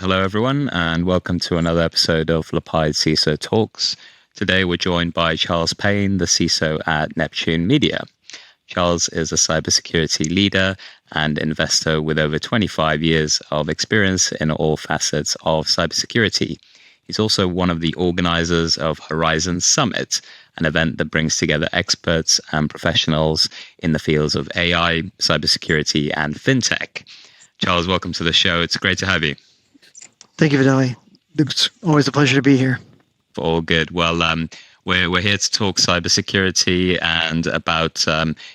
Hello, everyone, and welcome to another episode of Lapide CISO Talks. Today, we're joined by Charles Payne, the CISO at Neptune Media. Charles is a cybersecurity leader and investor with over 25 years of experience in all facets of cybersecurity. He's also one of the organizers of Horizon Summit, an event that brings together experts and professionals in the fields of AI, cybersecurity, and fintech. Charles, welcome to the show. It's great to have you. Thank you, Vitaly. It's always a pleasure to be here. All good. Well, we're here to talk cybersecurity and about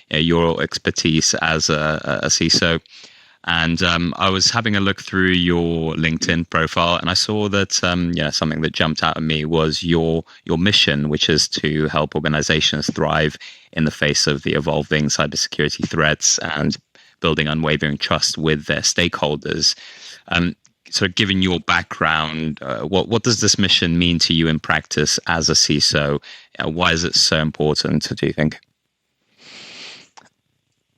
your expertise as a CISO. And I was having a look through your LinkedIn profile, and I saw that something that jumped out at me was your mission, which is to help organizations thrive in the face of the evolving cybersecurity threats and building unwavering trust with their stakeholders. So given your background, what does this mission mean to you in practice as a CISO? Why is it so important, do you think?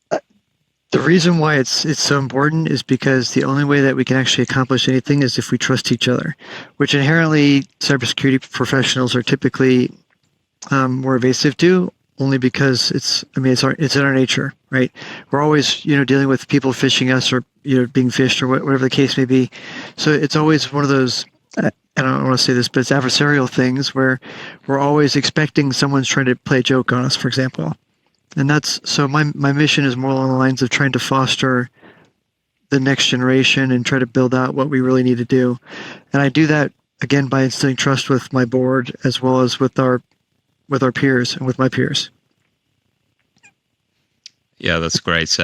The reason why it's so important is because the only way that we can actually accomplish anything is if we trust each other, which inherently cybersecurity professionals are typically more evasive to, only because it's in our nature, right? We're always, dealing with people phishing us or, being phished or whatever the case may be. So it's always one of those, I don't want to say this, but it's adversarial things where we're always expecting someone's trying to play a joke on us, for example. And so my mission is more along the lines of trying to foster the next generation and try to build out what we really need to do. And I do that, again, by instilling trust with my board as well as with our peers and with my peers. Yeah, that's great.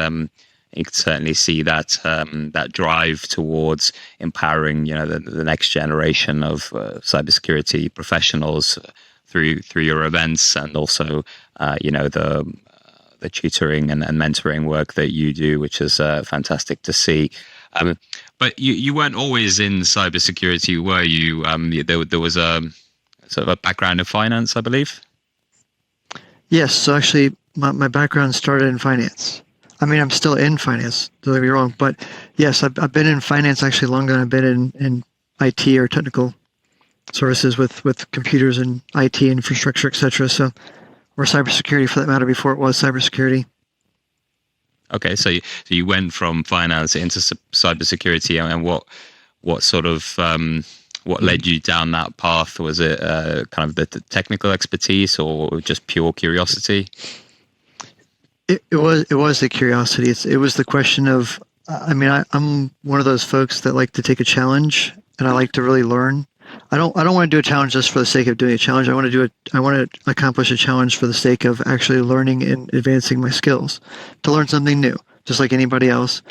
You can certainly see that that drive towards empowering, the next generation of cybersecurity professionals through your events, and also, the tutoring and mentoring work that you do, which is fantastic to see. But you weren't always in cybersecurity, were you? There was a sort of a background in finance, I believe. Yes. So actually, my background started in finance. I mean, I'm still in finance, don't get me wrong. But yes, I've been in finance actually longer than I've been in IT or technical services with computers and IT infrastructure, et cetera. So, or cybersecurity for that matter, before it was cybersecurity. Okay, so you went from finance into cybersecurity, and what sort of what led you down that path? Was it kind of the technical expertise or just pure curiosity? It was the curiosity. It was the question of, I'm one of those folks that like to take a challenge, and I like to really learn. I don't want to do a challenge just for the sake of doing a challenge. I want to accomplish a challenge for the sake of actually learning and advancing my skills, to learn something new, just like anybody else.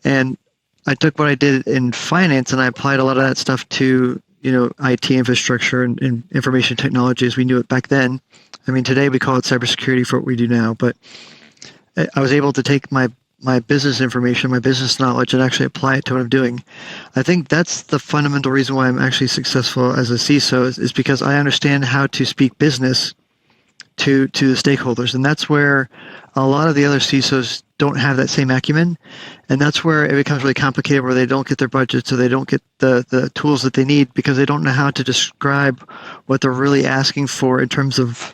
And I took what I did in finance and I applied a lot of that stuff to, IT infrastructure and information technology as we knew it back then. I mean, today we call it cybersecurity for what we do now, but I was able to take my business information, my business knowledge, and actually apply it to what I'm doing. I think that's the fundamental reason why I'm actually successful as a CISO is because I understand how to speak business to the stakeholders. And that's where a lot of the other CISOs don't have that same acumen. And that's where it becomes really complicated, where they don't get their budgets or they don't get the tools that they need because they don't know how to describe what they're really asking for in terms of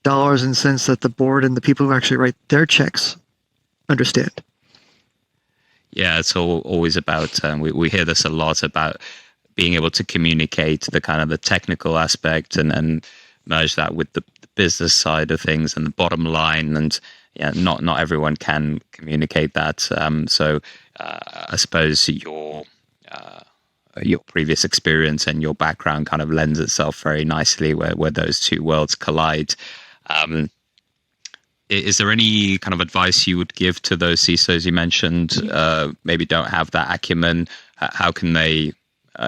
dollars and cents that the board and the people who actually write their checks understand. Yeah, it's always about, we hear this a lot about being able to communicate the kind of the technical aspect and merge that with the business side of things and the bottom line. And not everyone can communicate that. So I suppose your previous experience and your background kind of lends itself very nicely where those two worlds collide. Is there any kind of advice you would give to those CISOs you mentioned maybe don't have that acumen? How can they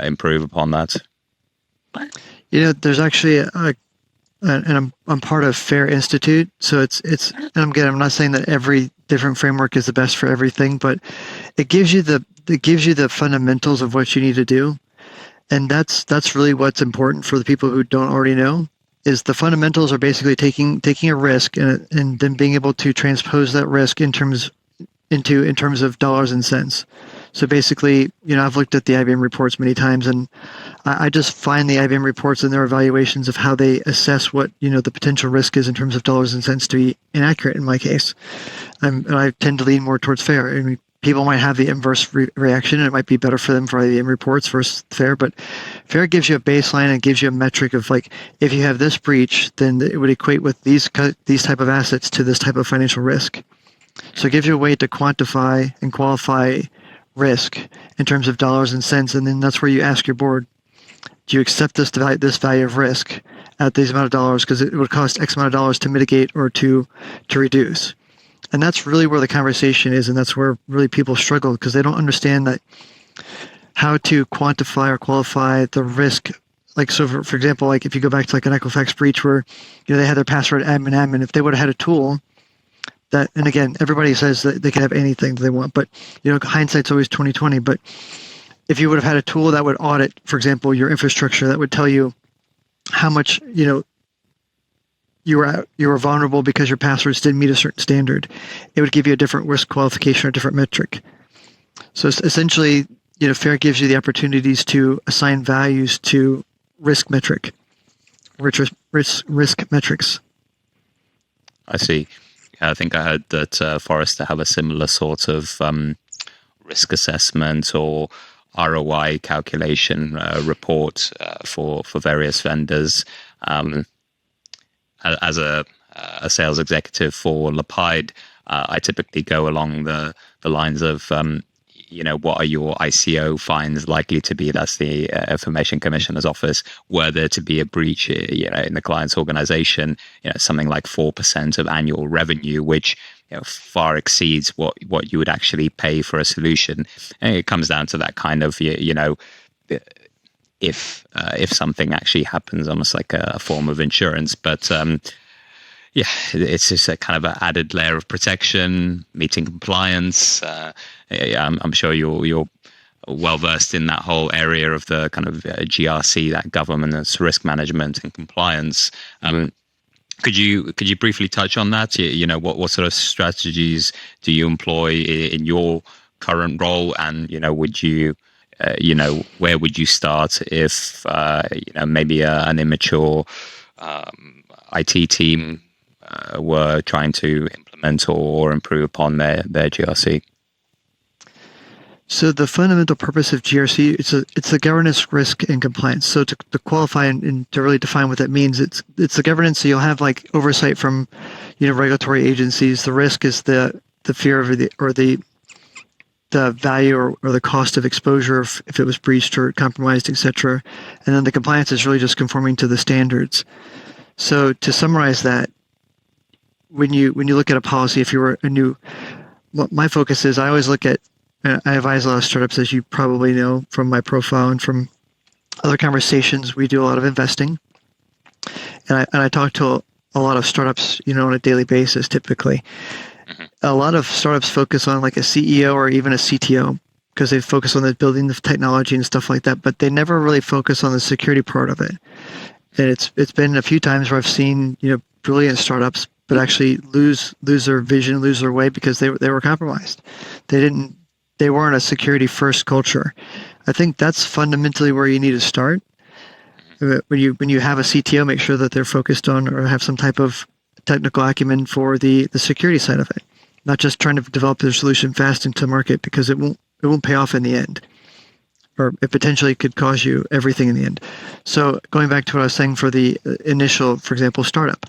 improve upon that? There's actually and I'm part of FAIR Institute, so it's and I'm not saying that every different framework is the best for everything, but it gives you the fundamentals of what you need to do, and that's really what's important for the people who don't already know. Is the fundamentals are basically taking a risk and then being able to transpose that risk in terms of dollars and cents. So basically, I've looked at the IBM reports many times, and I just find the IBM reports and their evaluations of how they assess what the potential risk is in terms of dollars and cents to be inaccurate in my case. And I tend to lean more towards fair. I mean, people might have the inverse reaction, and it might be better for them for IBM reports versus fair. But fair gives you a baseline and gives you a metric of like, if you have this breach, then it would equate with these type of assets to this type of financial risk. So it gives you a way to quantify and qualify risk in terms of dollars and cents, and then that's where you ask your board, do you accept this value of risk at this amount of dollars because it would cost X amount of dollars to mitigate or to reduce? And that's really where the conversation is, and that's where really people struggle because they don't understand that how to quantify or qualify the risk. Like, so for example, like if you go back to like an Equifax breach where they had their password admin, if they would have had a tool that, and again, everybody says that they can have anything that they want, but hindsight's always 20/20. But if you would have had a tool that would audit, for example, your infrastructure, that would tell you how much you were vulnerable because your passwords didn't meet a certain standard, it would give you a different risk qualification or a different metric. So essentially, FAIR gives you the opportunities to assign values to risk metrics. I see. I think I heard that Forrester have a similar sort of risk assessment or ROI calculation report for various vendors. As a sales executive for Lapide, I typically go along the lines of what are your ICO fines likely to be? That's the Information Commissioner's Office. Were there to be a breach, in the client's organization, something like 4% of annual revenue, which far exceeds what you would actually pay for a solution. And it comes down to that kind of, if something actually happens, almost like a form of insurance. But it's just a kind of an added layer of protection, meeting compliance. I'm sure you're well versed in that whole area of the kind of GRC, that governance, risk management, and compliance. Could you briefly touch on that? What sort of strategies do you employ in your current role, and would you where would you start if maybe an immature IT team were trying to implement or improve upon their GRC? So the fundamental purpose of GRC, it's the governance, risk, and compliance. So to qualify and to really define what that means, it's the governance. So you'll have like oversight from regulatory agencies. The risk is the fear of the value or the cost of exposure if it was breached or compromised, etc. And then the compliance is really just conforming to the standards. So to summarize that, when you look at a policy, if you were my focus is I always look at, I advise a lot of startups, as you probably know from my profile and from other conversations. We do a lot of investing, and I talk to a lot of startups, on a daily basis. Typically, a lot of startups focus on like a CEO or even a CTO because they focus on the building the technology and stuff like that, but they never really focus on the security part of it. And it's been a few times where I've seen brilliant startups, but actually lose their vision, lose their way because they were compromised. They weren't a security first culture. I think that's fundamentally where you need to start. When you have a CTO, make sure that they're focused on or have some type of technical acumen for the security side of it, not just trying to develop their solution fast into market, because it won't pay off in the end, or it potentially could cause you everything in the end. So going back to what I was saying for the initial, for example, startup,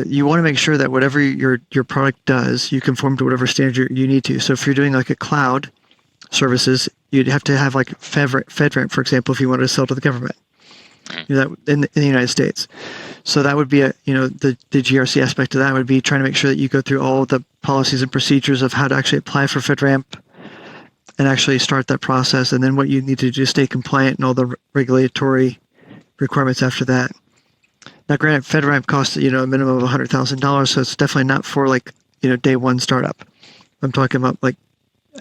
you want to make sure that whatever your product does, you conform to whatever standard you need to. So if you're doing like a cloud services, you'd have to have like FedRAMP, for example, if you wanted to sell to the government, that in the United States. So that would be the GRC aspect of that would be trying to make sure that you go through all the policies and procedures of how to actually apply for FedRAMP and actually start that process. And then what you need to do is stay compliant and all the regulatory requirements after that. Now, granted, FedRAMP costs a minimum of $100,000, so it's definitely not for like day one startup. I'm talking about like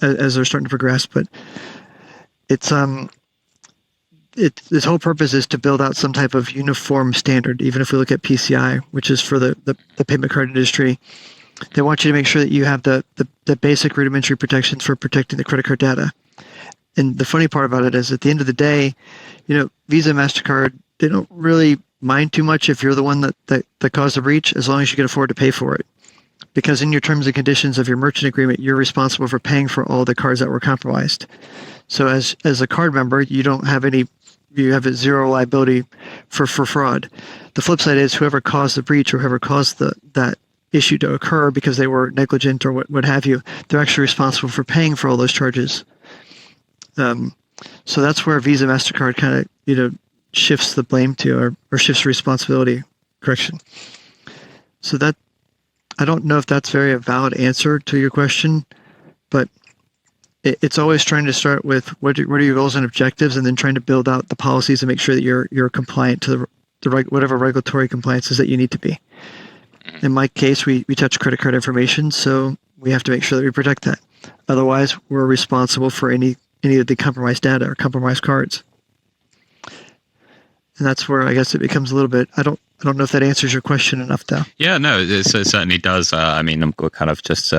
as they're starting to progress, but it's its whole purpose is to build out some type of uniform standard. Even if we look at PCI, which is for the payment card industry, they want you to make sure that you have the basic rudimentary protections for protecting the credit card data. And the funny part about it is, at the end of the day, Visa, MasterCard, they don't really mind too much if you're the one that caused the breach, as long as you can afford to pay for it. Because in your terms and conditions of your merchant agreement, you're responsible for paying for all the cards that were compromised. So as a card member, you have a zero liability for fraud. The flip side is, whoever caused the breach or whoever caused that issue to occur because they were negligent or what have you, they're actually responsible for paying for all those charges. So that's where Visa, MasterCard kind of shifts the blame to, or shifts responsibility. Correction. So that, I don't know if that's very a valid answer to your question, but it's always trying to start with what are your goals and objectives, and then trying to build out the policies and make sure that you're compliant to the whatever regulatory compliances that you need to be. In my case, we touch credit card information, so we have to make sure that we protect that. Otherwise, we're responsible for any of the compromised data or compromised cards. And that's where I guess it becomes a little bit, I don't know if that answers your question enough, though. Yeah, no, it certainly does. I mean, I'm kind of just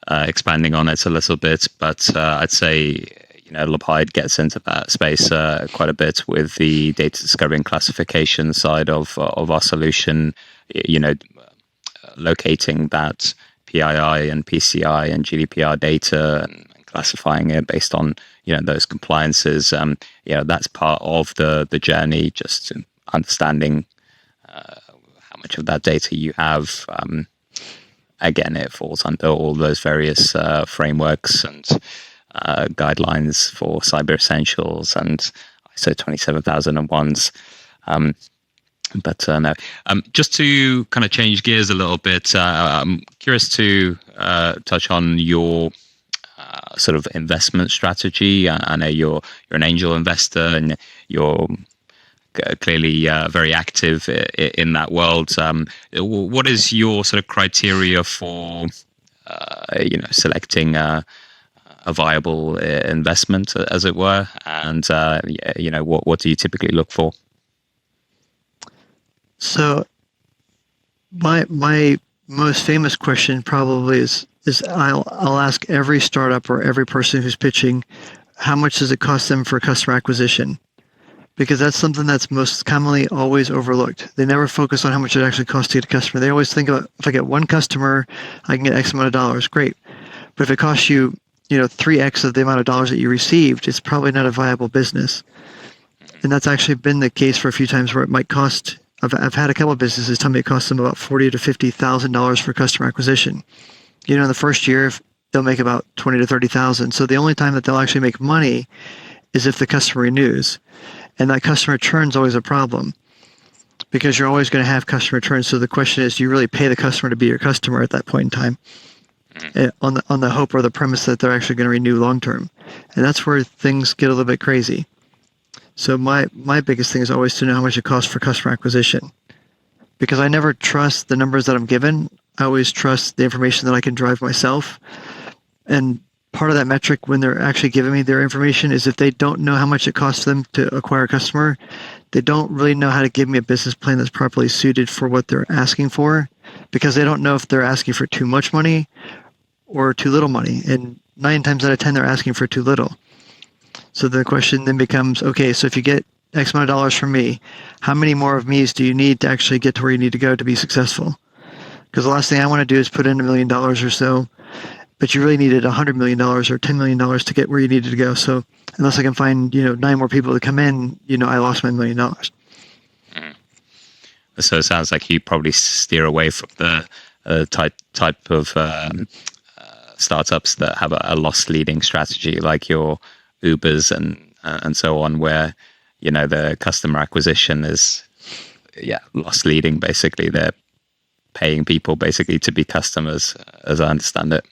expanding on it a little bit, but I'd say, Lapide gets into that space quite a bit with the data discovery and classification side of our solution, locating that PII and PCI and GDPR data and classifying it based on those compliances. That's part of the journey, just understanding how much of that data you have. Again, it falls under all those various frameworks and guidelines for Cyber Essentials and ISO 27001s. But no, just to kind of change gears a little bit, I'm curious to touch on your sort of investment strategy. I know you're an angel investor, and you're clearly very active in that world. What is your sort of criteria for selecting a viable investment, as it were, and what do you typically look for? So my most famous question probably is I'll ask every startup or every person who's pitching, how much does it cost them for customer acquisition? Because that's something that's most commonly always overlooked. They never focus on how much it actually costs to get a customer. They always think about, if I get one customer, I can get X amount of dollars. Great. But if it costs you, 3X of the amount of dollars that you received, it's probably not a viable business. And that's actually been the case for a few times where it might cost, I've had a couple of businesses tell me it costs them about $40,000 to $50,000 for customer acquisition. In the first year, they'll make about $20,000 to $30,000. So the only time that they'll actually make money is if the customer renews. And that customer return is always a problem, because you're always going to have customer returns. So the question is, do you really pay the customer to be your customer at that point in time, on the hope or the premise that they're actually going to renew long term? And that's where things get a little bit crazy. So my biggest thing is always to know how much it costs for customer acquisition, because I never trust the numbers that I'm given. I always trust the information that I can drive myself. And part of that metric when they're actually giving me their information is, if they don't know how much it costs them to acquire a customer, they don't really know how to give me a business plan that's properly suited for what they're asking for, because they don't know if they're asking for too much money or too little money. And 9 times out of 10, they're asking for too little. So the question then becomes, okay, so if you get X amount of dollars from me, how many more of me's do you need to actually get to where you need to go to be successful? Because the last thing I want to do is put in $1 million or so, but you really needed $100 million or $10 million to get where you needed to go. So unless I can find 9 more people to come in, I lost my $1 million. So it sounds like you probably steer away from the type of startups that have a loss leading strategy, like your Ubers and so on, where the customer acquisition is loss leading. Basically, they're paying people basically to be customers, as I understand it.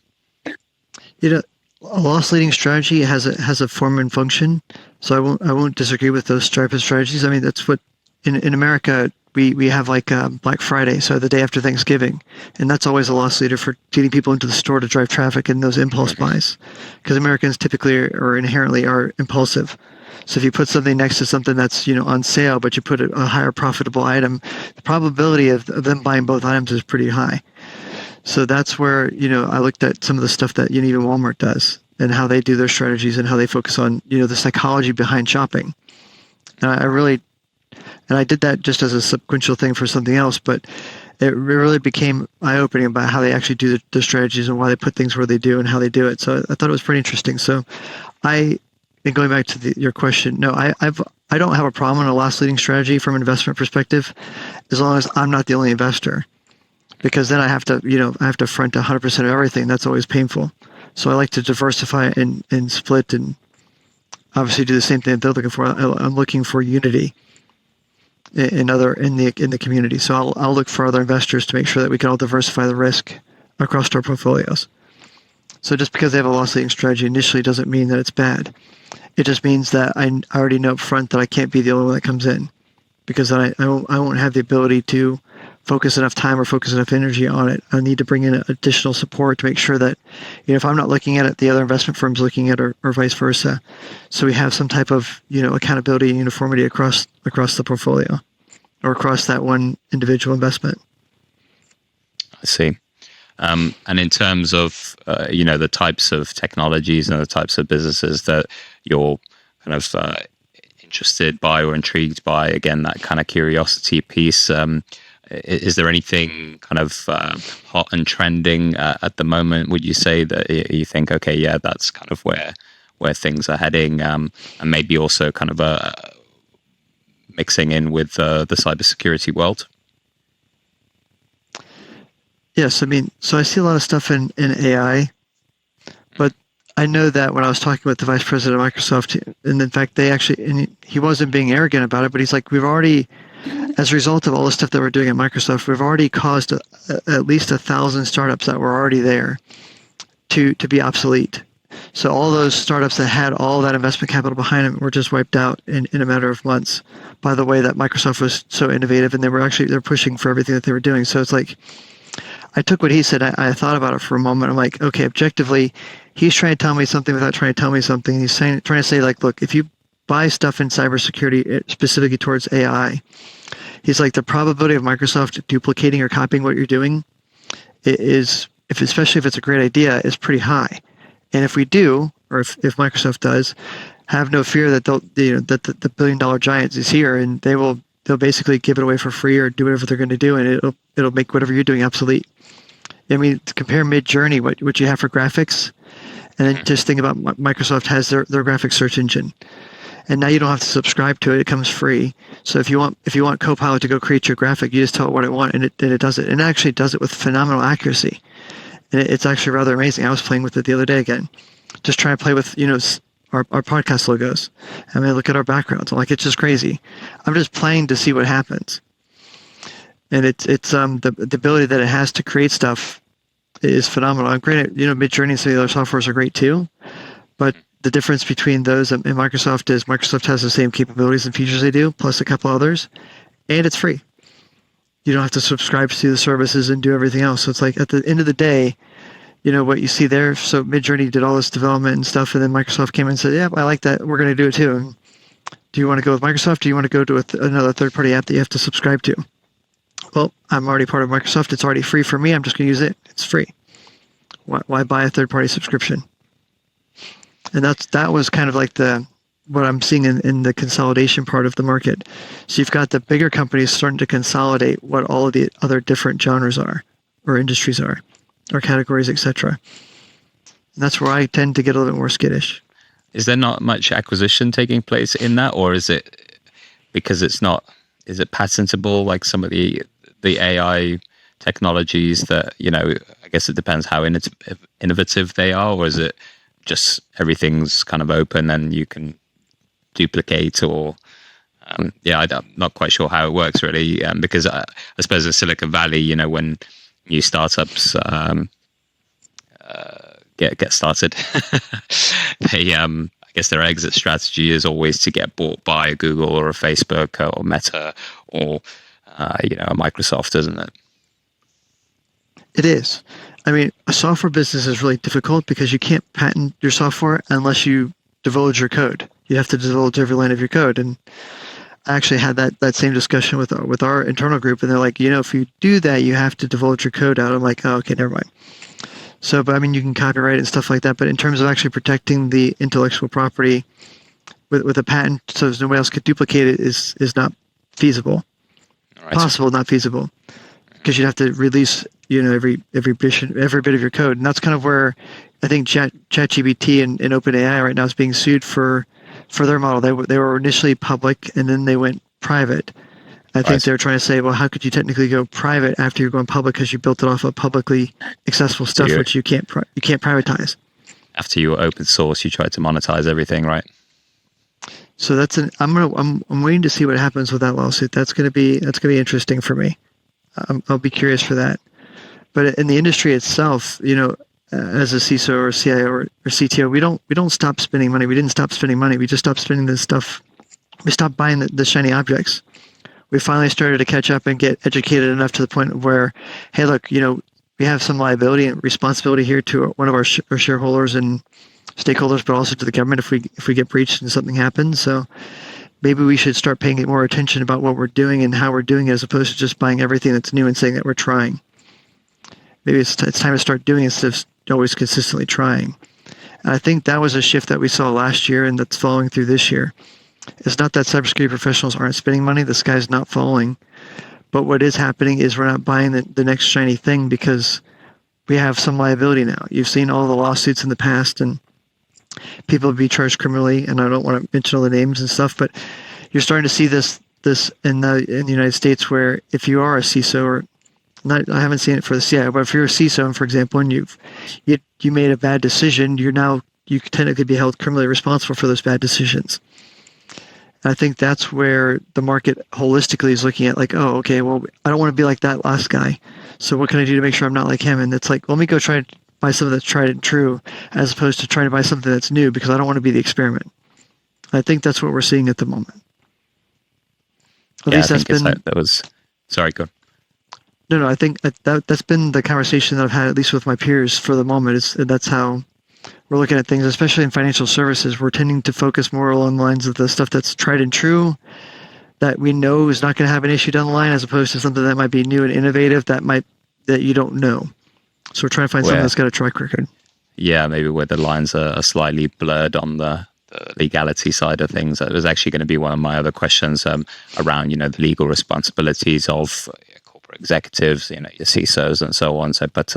A loss leading strategy has a form and function. So I won't disagree with those type of strategies. I mean, that's what in America we have like Black Friday, so the day after Thanksgiving, and that's always a loss leader for getting people into the store to drive traffic and those impulse buys, because Americans typically or inherently are impulsive. So if you put something next to something that's on sale, but you put a higher profitable item, the probability of them buying both items is pretty high. So that's where I looked at some of the stuff that even Walmart does. and how they do their strategies and how they focus on, the psychology behind shopping. And I did that just as a sequential thing for something else, but it really became eye-opening about how they actually do the strategies and why they put things where they do and how they do it. So I thought it was pretty interesting. So and going back to your question, no, I don't have a problem on a loss leading strategy from an investment perspective, as long as I'm not the only investor, because then I have to front 100% of everything. That's always painful. So I like to diversify and split and obviously do the same thing that they're looking for. I'm looking for unity in the community. So I'll look for other investors to make sure that we can all diversify the risk across our portfolios. So just because they have a loss leading strategy initially doesn't mean that it's bad. It just means that I already know up front that I can't be the only one that comes in, because I won't have the ability to focus enough time or focus enough energy on it. I need to bring in additional support to make sure that, if I'm not looking at it, the other investment firm's looking at it, or vice versa. So we have some type of, accountability and uniformity across the portfolio or across that one individual investment. I see. And in terms of, the types of technologies and the types of businesses that you're kind of interested by or intrigued by, again, that kind of curiosity piece, is there anything kind of hot and trending at the moment? Would you say that you think, okay, yeah, that's kind of where things are heading, and maybe also kind of mixing in with the cybersecurity world? Yes, so I see a lot of stuff in AI, but I know that when I was talking with the vice president of Microsoft, and in fact, he wasn't being arrogant about it, but he's like, we've already, as a result of all the stuff that we're doing at Microsoft, we've already caused at least 1,000 startups that were already there to be obsolete. So all those startups that had all that investment capital behind them were just wiped out in a matter of months by the way that Microsoft was so innovative, and they're pushing for everything that they were doing. So it's like, I took what he said, I thought about it for a moment. I'm like, okay, objectively, he's trying to tell me something without trying to tell me something. He's trying to say, like, look, if you buy stuff in cybersecurity, specifically towards AI, he's like, the probability of Microsoft duplicating or copying what you're doing especially if it's a great idea, is pretty high. And if we do, or if Microsoft does, have no fear that that the $1 billion giant is here, and they'll basically give it away for free or do whatever they're going to do, and it'll make whatever you're doing obsolete. To compare Mid-Journey, what you have for graphics, and then just think about Microsoft has their graphics search engine, and now you don't have to subscribe to it; it comes free. So if you want Copilot to go create your graphic, you just tell it what it wants, and it does it. And it actually does it with phenomenal accuracy, and it's actually rather amazing. I was playing with it the other day again, just trying to play with our podcast logos. Look at our backgrounds. I'm like, it's just crazy. I'm just playing to see what happens. And it's the ability that it has to create stuff is phenomenal. And granted, Midjourney and some of the other softwares are great too, but the difference between those and Microsoft is Microsoft has the same capabilities and features they do, plus a couple others, and it's free. You don't have to subscribe to the services and do everything else. So it's like, at the end of the day, what you see there. So Midjourney did all this development and stuff, and then Microsoft came in and said, yeah, I like that. We're going to do it too. And do you want to go with Microsoft? Do you want to go to another third-party app that you have to subscribe to? Well, I'm already part of Microsoft. It's already free for me. I'm just going to use it. It's free. Why buy a third-party subscription? And that was kind of like what I'm seeing in the consolidation part of the market. So you've got the bigger companies starting to consolidate what all of the other different genres are, or industries are, or categories, etc. And that's where I tend to get a little bit more skittish. Is there not much acquisition taking place in that, or is it because it's not? Is it patentable like some of the AI technologies that I guess it depends how innovative they are, or is it just everything's kind of open and you can duplicate, or I'm not quite sure how it works really, because I suppose in Silicon Valley, when new startups get started, they I guess their exit strategy is always to get bought by a Google or a Facebook or Meta or a Microsoft, isn't it? It is. A software business is really difficult because you can't patent your software unless you divulge your code. You have to divulge every line of your code. And I actually had that same discussion with our internal group, and they're like, if you do that, you have to divulge your code out. I'm like, oh, okay, never mind. So, but I mean, you can copyright and stuff like that. But in terms of actually protecting the intellectual property with a patent, so nobody else could duplicate it, is not feasible. Right. Possible, not feasible, because you'd have to release, every bit of your code, and that's kind of where I think ChatGPT and OpenAI right now is being sued for their model. They were initially public and then they went private. I think they're trying to say, well, how could you technically go private after you're going public because you built it off of publicly accessible stuff, which you can't privatize. After you were open source, you tried to monetize everything, right? So I'm waiting to see what happens with that lawsuit. That's gonna be interesting for me. I'll be curious for that. But in the industry itself, as a CISO or CIO or CTO, we don't stop spending money. We didn't stop spending money. We just stopped spending this stuff. We stopped buying the shiny objects. We finally started to catch up and get educated enough to the point where, hey, look, we have some liability and responsibility here to one of our shareholders and stakeholders, but also to the government if we get breached and something happens. So maybe we should start paying more attention about what we're doing and how we're doing it, as opposed to just buying everything that's new and saying that we're trying. Maybe it's time to start doing it instead of always consistently trying. And I think that was a shift that we saw last year and that's following through this year. It's not that cybersecurity professionals aren't spending money. The sky's not falling. But what is happening is we're not buying the next shiny thing because we have some liability now. You've seen all the lawsuits in the past and people be charged criminally, and I don't want to mention all the names and stuff, but you're starting to see this in the United States where if you are a CISO or not, I haven't seen it for the CIO, but if you're a CISO, for example, and you made a bad decision, you could technically be held criminally responsible for those bad decisions. And I think that's where the market holistically is looking at, like, oh, okay, well, I don't want to be like that last guy. So what can I do to make sure I'm not like him? And it's like, let me go try and buy something that's tried and true, as opposed to trying to buy something that's new, because I don't want to be the experiment. I think that's what we're seeing at the moment. At least that's been. That was. Sorry, go. No, I think that's been the conversation that I've had, at least with my peers for the moment. That's how we're looking at things, especially in financial services. We're tending to focus more along the lines of the stuff that's tried and true, that we know is not going to have an issue down the line, as opposed to something that might be new and innovative that you don't know. So we're trying to find something that's got a track record. Yeah, maybe where the lines are slightly blurred on the legality side of things. That was actually going to be one of my other questions around, the legal responsibilities of corporate executives, your CISOs and so on. So, but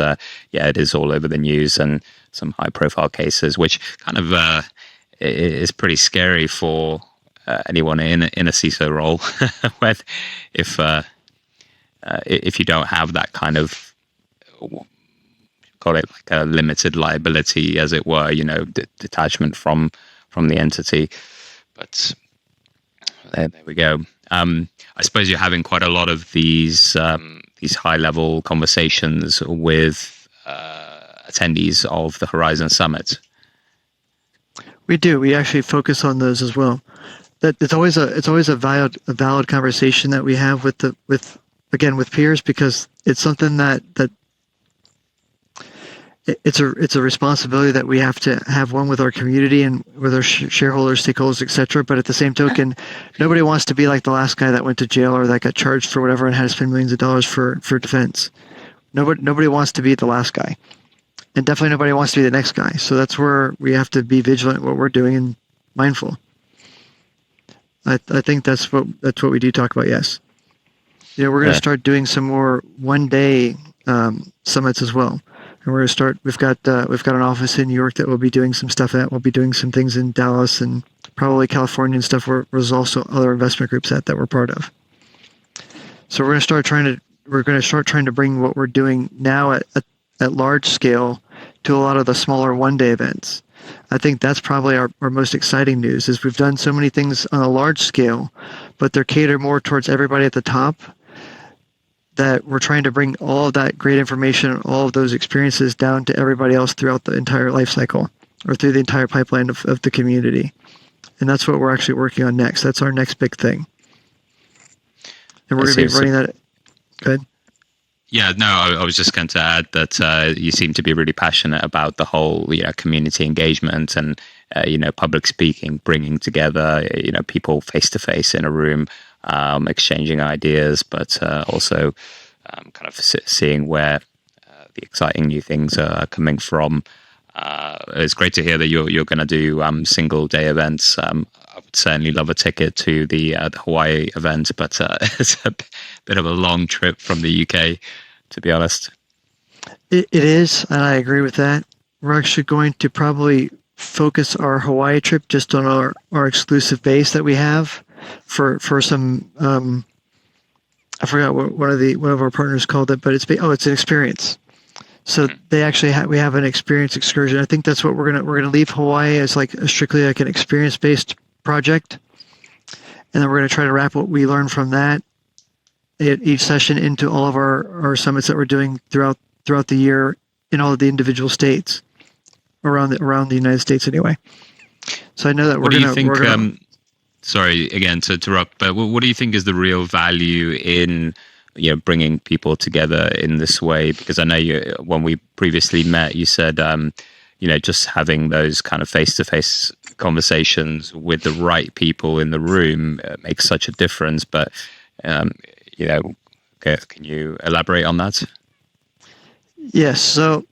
it is all over the news and some high-profile cases, which kind of is pretty scary for anyone in a CISO role, if you don't have that kind of, call it like a limited liability, as it were, detachment from the entity. But there we go. I suppose you're having quite a lot of these high-level conversations with attendees of the Horizon Summit. We do. We actually focus on those as well. That it's always a valid conversation that we have with peers, because it's something that it's a responsibility that we have to have, one with our community and with our shareholders, stakeholders, etc. But at the same token, nobody wants to be like the last guy that went to jail or that got charged for whatever and had to spend millions of dollars for defense. Nobody wants to be the last guy, and definitely nobody wants to be the next guy. So that's where we have to be vigilant in what we're doing and mindful. I think that's what we do talk about. Yes, we're going to start doing some more one-day summits as well. And we're going to start. We've got an office in New York that we'll be doing some stuff at. We'll be doing some things in Dallas and probably California and stuff. Where there's also other investment groups that we're part of. So we're going to start trying to bring what we're doing now at large scale to a lot of the smaller one-day events. I think that's probably our most exciting news, is we've done so many things on a large scale, but they're catered more towards everybody at the top, that we're trying to bring all of that great information and all of those experiences down to everybody else throughout the entire life cycle, or through the entire pipeline of the community. And that's what we're actually working on next. That's our next big thing. And we're going to be running that. Go ahead. Yeah, no, I was just going to add that you seem to be really passionate about the whole, community engagement and, public speaking, bringing together, people face to face in a room, exchanging ideas, but also kind of seeing where the exciting new things are coming from. It's great to hear that you're going to do single day events. I would certainly love a ticket to the Hawaii event, but it's a bit of a long trip from the UK, to be honest. It is, and I agree with that. We're actually going to probably focus our Hawaii trip just on our exclusive base that we have for some. I forgot what one of our partners called it, but it's an experience. So they actually we have an experience excursion. I think that's what we're gonna leave Hawaii as like strictly like an experience based project, and then we're gonna try to wrap what we learned from that at each session into all of our summits that we're doing throughout the year in all of the individual states around the United States anyway. So I know that what do you think? Sorry again to interrupt, but what do you think is the real value in bringing people together in this way? Because I know when we previously met, you said just having those kind of face-to-face conversations with the right people in the room makes such a difference. But can you elaborate on that? Yes. So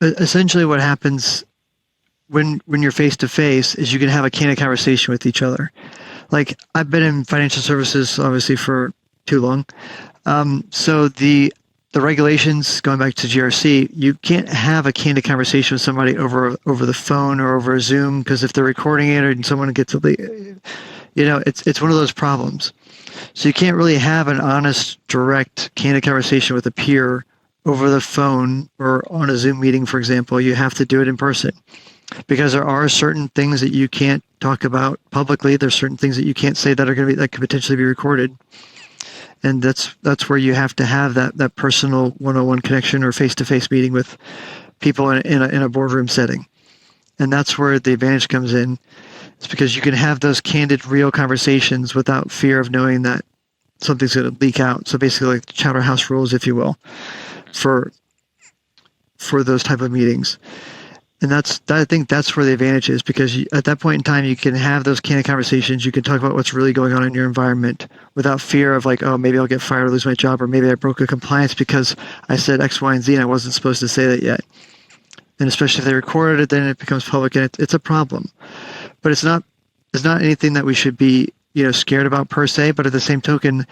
essentially, what happens when you're face-to-face is you can have a candid conversation with each other. Like, I've been in financial services obviously for too long. So the regulations, going back to GRC, you can't have a candid conversation with somebody over the phone or over Zoom, because if they're recording it and someone gets it's one of those problems. So you can't really have an honest, direct, candid conversation with a peer over the phone or on a Zoom meeting, for example. You have to do it in person, because there are certain things that you can't talk about publicly. There's certain things that you can't say that could potentially be recorded. And that's where you have to have that personal one-on-one connection or face-to-face meeting with people in a boardroom setting. And that's where the advantage comes in. It's because you can have those candid, real conversations without fear of knowing that something's going to leak out. So basically, like the Chowder House rules, if you will, for those type of meetings. And I think that's where the advantage is, because at that point in time, you can have those candid conversations. You can talk about what's really going on in your environment without fear of like, oh, maybe I'll get fired or lose my job, or maybe I broke a compliance because I said X, Y, and Z and I wasn't supposed to say that yet. And especially if they recorded it, then it becomes public, and it's a problem. But it's not anything that we should be scared about per se. But at the same token,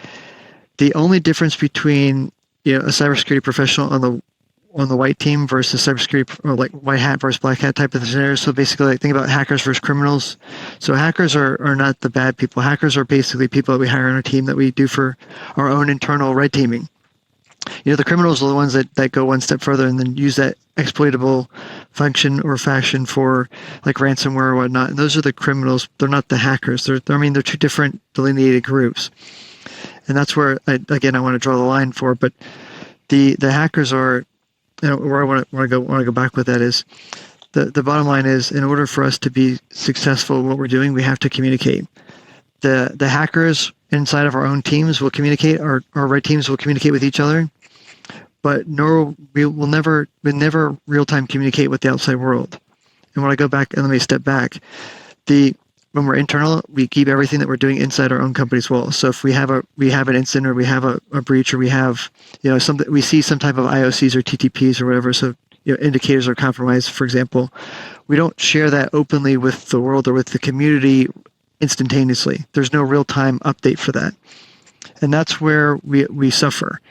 the only difference between a cybersecurity professional on the white team versus cybersecurity, or like white hat versus black hat type of scenario. So basically, like, think about hackers versus criminals. So hackers are not the bad people. Hackers are basically people that we hire on our team that we do for our own internal red teaming. The criminals are the ones that go one step further and then use that exploitable function or fashion for like ransomware or whatnot. And those are the criminals. They're not the hackers. They're two different delineated groups. And that's where I want to draw the line for. But the hackers are, where I want to go back with that is the bottom line is, in order for us to be successful in what we're doing, we have to communicate. The hackers inside of our own teams will communicate. Our red teams will communicate with each other, but we'll never real time communicate with the outside world. And when I go back, and let me step back, when we're internal, we keep everything that we're doing inside our own company's walls. So if we have an incident, or we have a breach, or we have something, we see some type of IOCs or TTPs or whatever, so indicators are compromised, for example, we don't share that openly with the world or with the community instantaneously. There's no real-time update for that. And that's where we suffer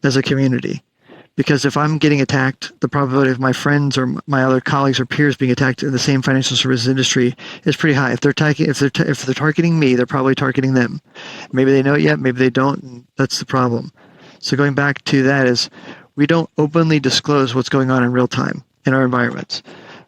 as a community. Because if I'm getting attacked, the probability of my friends or my other colleagues or peers being attacked in the same financial services industry is pretty high. If they're targeting me, they're probably targeting them. Maybe they know it yet, maybe they don't, and that's the problem. So going back to that is, we don't openly disclose what's going on in real time in our environments.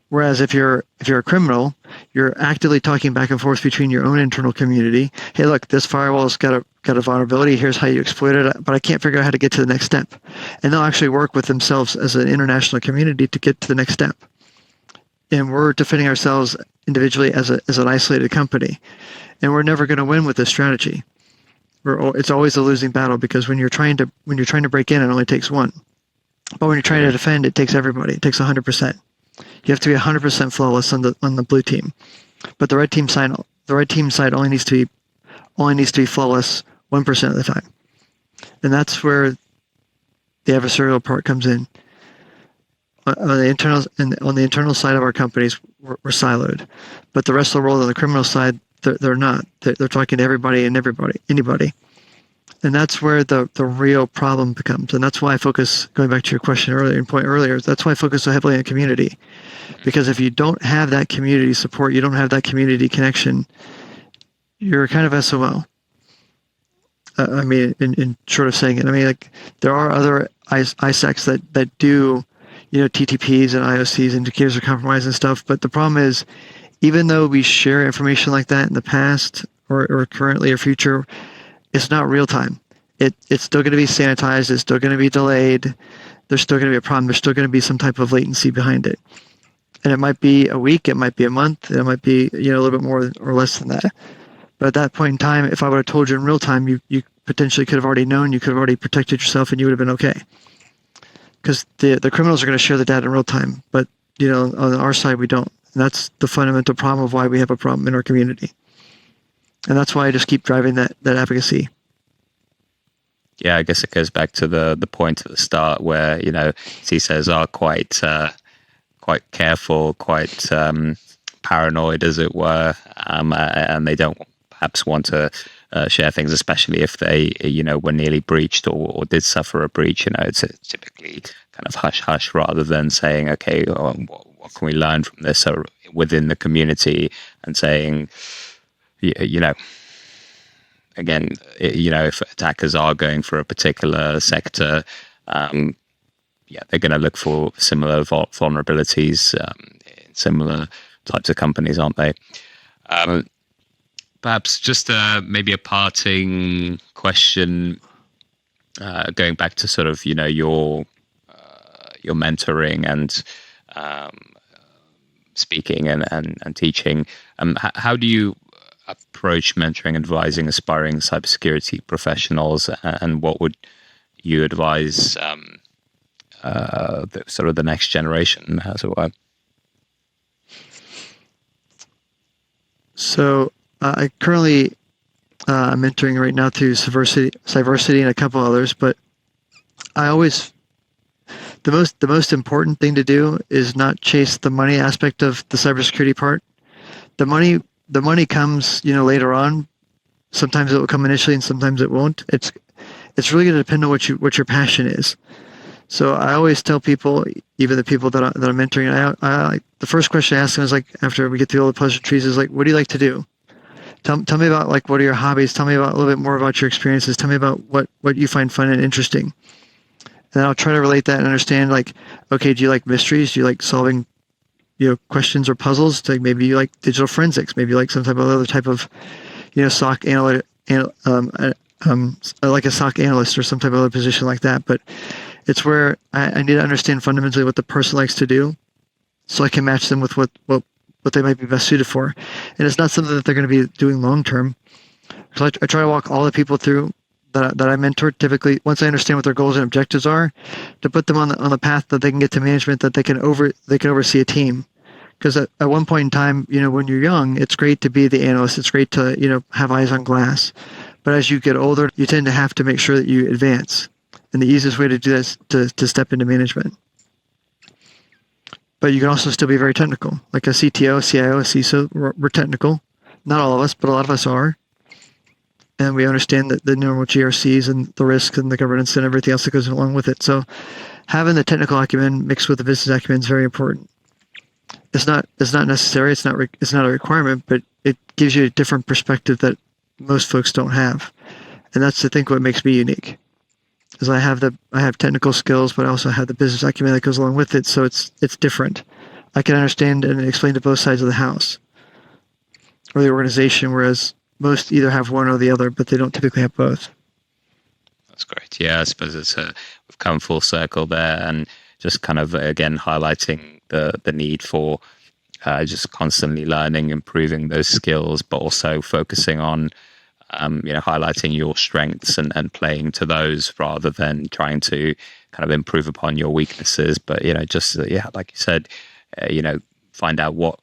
Whereas if you're a criminal, you're actively talking back and forth between your own internal community. Hey, look, this firewall's got a vulnerability. Here's how you exploit it, but I can't figure out how to get to the next step. And they'll actually work with themselves as an international community to get to the next step. And we're defending ourselves individually as an isolated company. And we're never going to win with this strategy. It's always a losing battle, because when you're trying to break in, it only takes one. But when you're trying to defend, it takes everybody. It takes 100%. You have to be 100% flawless on the blue team, but the red team side only needs to be flawless 1% of the time, and that's where the adversarial part comes in. on the internal side of our companies, we're siloed, but the rest of the world on the criminal side, they're not. They're talking to everybody and anybody, and that's where the real problem becomes. And that's why I focus, going back to your question earlier, that's why I focus so heavily on community, because if you don't have that community support, you don't have that community connection, you're kind of SOL. I mean, in short of saying it, I mean, like, there are other ISACs that do, TTPs and IOCs, indicators of compromise and stuff. But the problem is, even though we share information like that in the past or currently or future, it's not real time. It's still going to be sanitized. It's still going to be delayed. There's still going to be a problem. There's still going to be some type of latency behind it. And it might be a week. It might be a month. It might be, a little bit more or less than that. But at that point in time, if I would have told you in real time, you potentially could have already known, you could have already protected yourself, and you would have been okay. Because the criminals are going to share the data in real time, but on our side we don't. And that's the fundamental problem of why we have a problem in our community. And that's why I just keep driving that advocacy. Yeah, I guess it goes back to the point at the start where CISOs are quite careful, quite paranoid, as it were, and they don't perhaps want to share things, especially if they were nearly breached or did suffer a breach. It's typically kind of hush hush rather than saying, okay, what can we learn from this within the community, and saying, again, if attackers are going for a particular sector, they're going to look for similar vulnerabilities in similar types of companies, aren't they? Perhaps just maybe a parting question, going back to sort of your mentoring and speaking and teaching. How do you approach mentoring, advising aspiring cybersecurity professionals, and what would you advise the next generation, as it were? So I currently I'm mentoring right now through Cybersecurity and a couple others, but I always the most important thing to do is not chase the money aspect of the cybersecurity part. The money comes later on. Sometimes it will come initially, and sometimes it won't. It's really going to depend on what your passion is. So I always tell people, even the people that I'm mentoring, I the first question I ask them is, like, after we get through all the pleasantries, is like, what do you like to do? Tell me about, like, what are your hobbies? Tell me about a little bit more about your experiences. Tell me about what you find fun and interesting. And then I'll try to relate that and understand, like, okay, do you like mysteries? Do you like solving questions or puzzles? Like, maybe you like digital forensics. Maybe you like some type of other type of SOC analyst, like a SOC analyst or some type of other position like that. But it's where I need to understand fundamentally what the person likes to do, so I can match them with what they might be best suited for. And it's not something that they're going to be doing long term. So I try to walk all the people through that I mentor. Typically, once I understand what their goals and objectives are, to put them on the path that they can get to management, that they can oversee a team. Because at one point in time, when you're young, it's great to be the analyst. It's great to have eyes on glass. But as you get older, you tend to have to make sure that you advance. And the easiest way to do that is to step into management. But you can also still be very technical. Like a CTO, a CIO, a CISO, we're technical. Not all of us, but a lot of us are. And we understand the normal GRCs and the risks and the governance and everything else that goes along with it. So having the technical acumen mixed with the business acumen is very important. It's not necessary. It's not a requirement, but it gives you a different perspective that most folks don't have. And that's, I think, what makes me unique. Is I have technical skills, but I also have the business acumen that goes along with it. So it's different. I can understand and explain to both sides of the house or the organization, whereas most either have one or the other, but they don't typically have both. That's great. Yeah, I suppose we've come full circle there, and just kind of again highlighting the need for just constantly learning, improving those skills, but also focusing on highlighting your strengths and playing to those rather than trying to kind of improve upon your weaknesses. But just like you said, find out what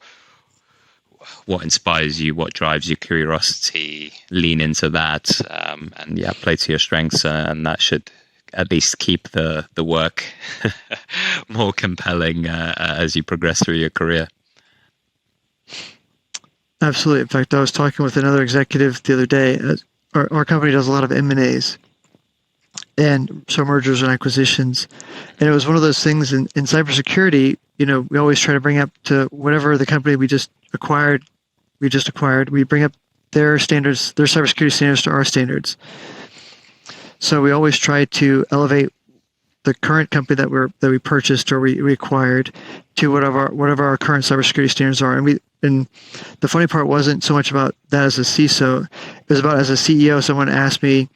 inspires you, what drives your curiosity, lean into that, and play to your strengths, and that should at least keep the work more compelling as you progress through your career. Absolutely. In fact, I was talking with another executive the other day. Our company does a lot of M&As, and so mergers and acquisitions. And it was one of those things in cybersecurity, we always try to bring up to whatever the company we just acquired, we bring up their standards, their cybersecurity standards to our standards. So we always try to elevate the current company that we purchased or we acquired to whatever our current cybersecurity standards are. And the funny part wasn't so much about that as a CISO, it was about as a CEO. Someone asked me,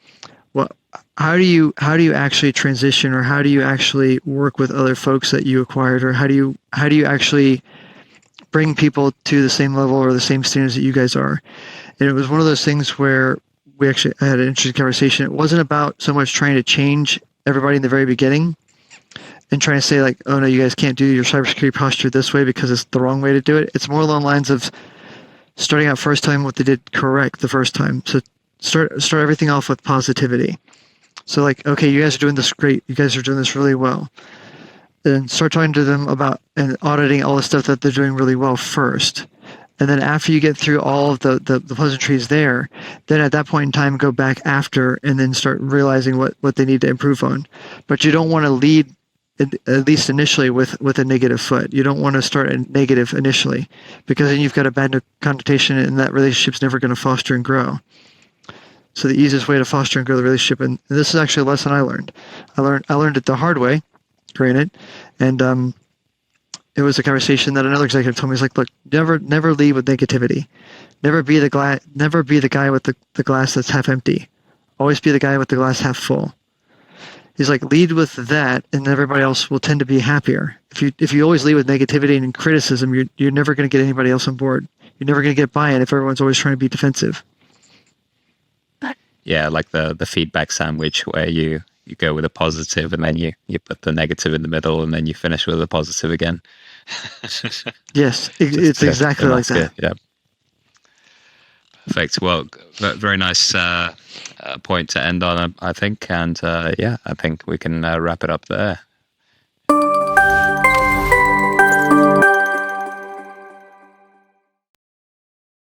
"Well, how do you actually transition, or how do you actually work with other folks that you acquired, or how do you actually bring people to the same level or the same standards that you guys are?" And it was one of those things where we actually had an interesting conversation. It wasn't about so much trying to change everybody in the very beginning and trying to say like, "Oh no, you guys can't do your cybersecurity posture this way because it's the wrong way to do it." It's more along the lines of starting out first time what they did correct the first time. So start everything off with positivity. So like, okay, you guys are doing this great. You guys are doing this really well. And start talking to them about and auditing all the stuff that they're doing really well first. And then after you get through all of the pleasantries there, then at that point in time, go back after and then start realizing what they need to improve on. But you don't want to lead, at least initially, with a negative foot. You don't want to start a negative initially, because then you've got a bad connotation and that relationship's never going to foster and grow. So the easiest way to foster and grow the relationship, and this is actually a lesson I learned. I learned it the hard way, granted, and it was a conversation that another executive told me. He's like, "Look, never lead with negativity. Never be the guy with the glass that's half empty. Always be the guy with the glass half full." He's like, lead with that, and everybody else will tend to be happier. If you always lead with negativity and criticism, you're never going to get anybody else on board. You're never going to get buy-in if everyone's always trying to be defensive. Yeah, like the feedback sandwich where you go with a positive and then you put the negative in the middle and then you finish with a positive again. Yes, it's exactly like that. Yeah. Perfect. Well, very nice point to end on, I think. And I think we can wrap it up there.